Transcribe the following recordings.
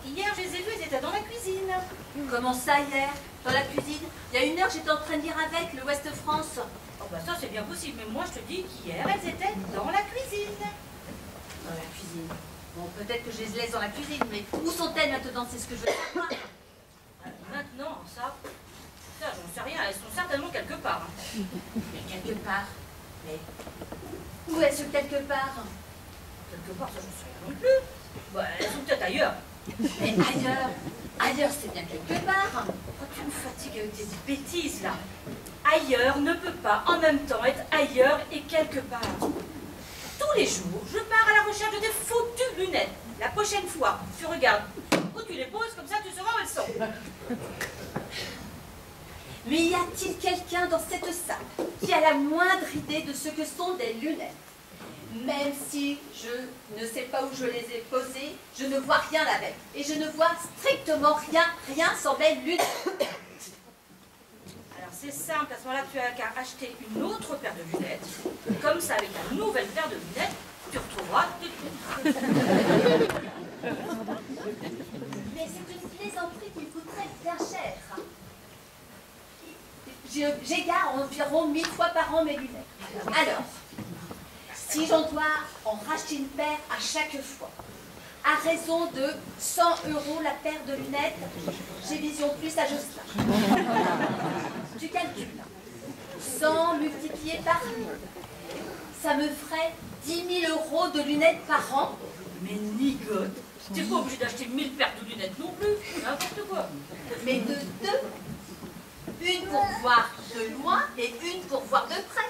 Hier, je les ai vus, ils étaient dans la cuisine. Comment ça, hier? Dans la cuisine? Il y a 1 heure, j'étais en train de lire avec le Ouest France. Oh bah ça, c'est bien possible, mais moi, je te dis qu'hier, elles étaient dans la cuisine. Dans la cuisine. Bon, peut-être que je les laisse dans la cuisine, mais où sont-elles maintenant? C'est ce que je veux savoir. Maintenant, ça, j'en sais rien. Elles sont certainement quelque part. Mais quelque part. Mais où est-ce quelque part? Quelque part, ça, j'en sais rien non plus. Bah, elles sont peut-être ailleurs. Mais ailleurs? Ailleurs, c'est bien quelque part. Oh, tu me fatigues avec tes bêtises, là. Ailleurs ne peut pas en même temps être ailleurs et quelque part. Tous les jours, je pars à la recherche de tes foutues lunettes. La prochaine fois, tu regardes où tu les poses, comme ça tu sauras où elles sont. Mais y a-t-il quelqu'un dans cette salle qui a la moindre idée de ce que sont des lunettes? Même si je ne sais pas où je les ai posées, je ne vois rien avec. Et je ne vois strictement rien sans mes lunettes. Alors c'est simple, à ce moment-là, tu as qu'à acheter une autre paire de lunettes. Comme ça, avec ta nouvelle paire de lunettes, tu retrouveras tes lunettes. Mais c'est une plaisanterie qui coûterait bien cher. J'égare environ 1000 fois par an mes lunettes. Alors, si j'en dois en racheter une paire à chaque fois, à raison de 100 € la paire de lunettes, j'ai Vision Plus à Josselin. Tu calcules. 100 multiplié par 1000. Ça me ferait 10 000 € de lunettes par an. Mais nigote, t'es pas obligé d'acheter 1000 paires de lunettes non plus, n'importe quoi. Mais de deux. Une pour voir de loin et une pour voir de près.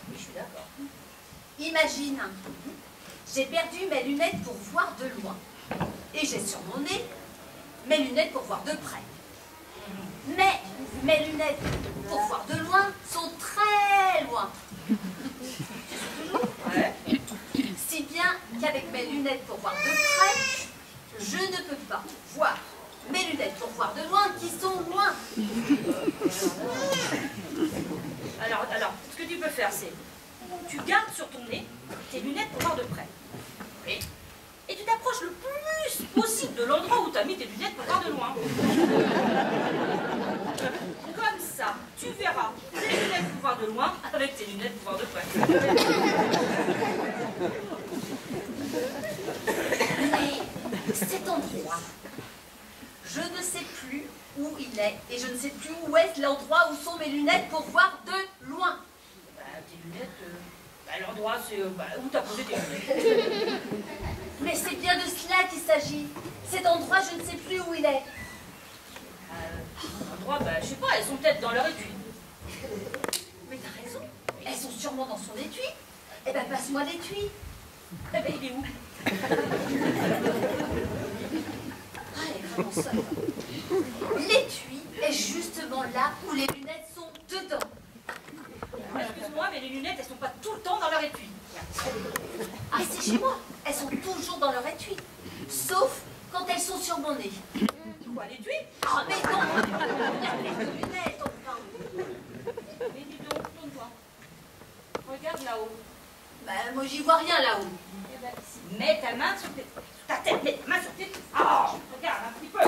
Oui, je suis d'accord. Imagine, j'ai perdu mes lunettes pour voir de loin. Et j'ai sur mon nez mes lunettes pour voir de près. Mais mes lunettes pour voir de loin sont très loin. Ouais. Si bien qu'avec mes lunettes pour voir de près, je ne peux pas voir mes lunettes pour voir de loin qui sont loin. Alors, ce que tu peux faire, c'est tu gardes sur ton nez tes lunettes pour voir de près. Oui. Et tu t'approches le plus possible de l'endroit où tu as mis tes lunettes pour voir de loin. Comme ça, tu verras tes lunettes pour voir de loin avec tes lunettes pour voir de près. Mais cet endroit, je ne sais plus où il est et je ne sais plus où est l'endroit où sont mes lunettes pour voir de loin. Bah, tes lunettes, l'endroit c'est où tu as posé tes lunettes. Mais c'est bien de cela qu'il s'agit. Cet endroit, je ne sais plus où il est. L'endroit, je sais pas, elles sont peut-être dans leur étui. Mais t'as raison, elles sont sûrement dans son étui. Eh ben, passe-moi l'étui. Eh ben, il est où? Ah, elle est vraiment seule. L'étui est justement là où les lunettes sont dedans. Excuse-moi, mais les lunettes, elles sont pas tout le temps dans leur étui. Ah, c'est chez moi. Elles sont toujours dans leur étui. Sauf quand elles sont sur mon nez. Quoi, l'étui? Ah, mais non. La paire de lunettes, enfin. Mais dis donc, tourne-toi. Regarde là-haut. Ben, moi, j'y vois rien là-haut. Eh ben, mets ta main sur ta tête, mets ta main sur tes têtes. Ah, regarde un petit peu.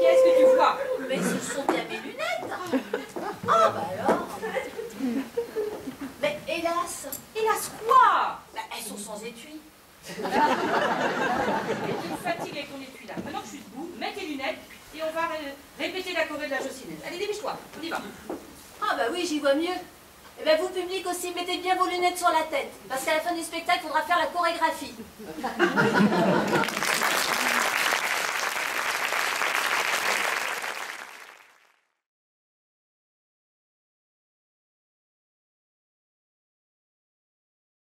Qu'est-ce que tu vois? Mais ce sont bien mes lunettes. Ah, bah alors. Mais hélas. Hélas quoi? Ben, elles sont sans étui. Tu me fatigues avec ton étui là. Maintenant que je suis debout, mets tes lunettes et on va répéter la choré de la Jossinette. Allez, dépêche-toi, on y va. Ah, bah oui, j'y vois mieux. Eh bien, vous, public aussi, mettez bien vos lunettes sur la tête. Parce qu'à la fin du spectacle, il faudra faire la chorégraphie.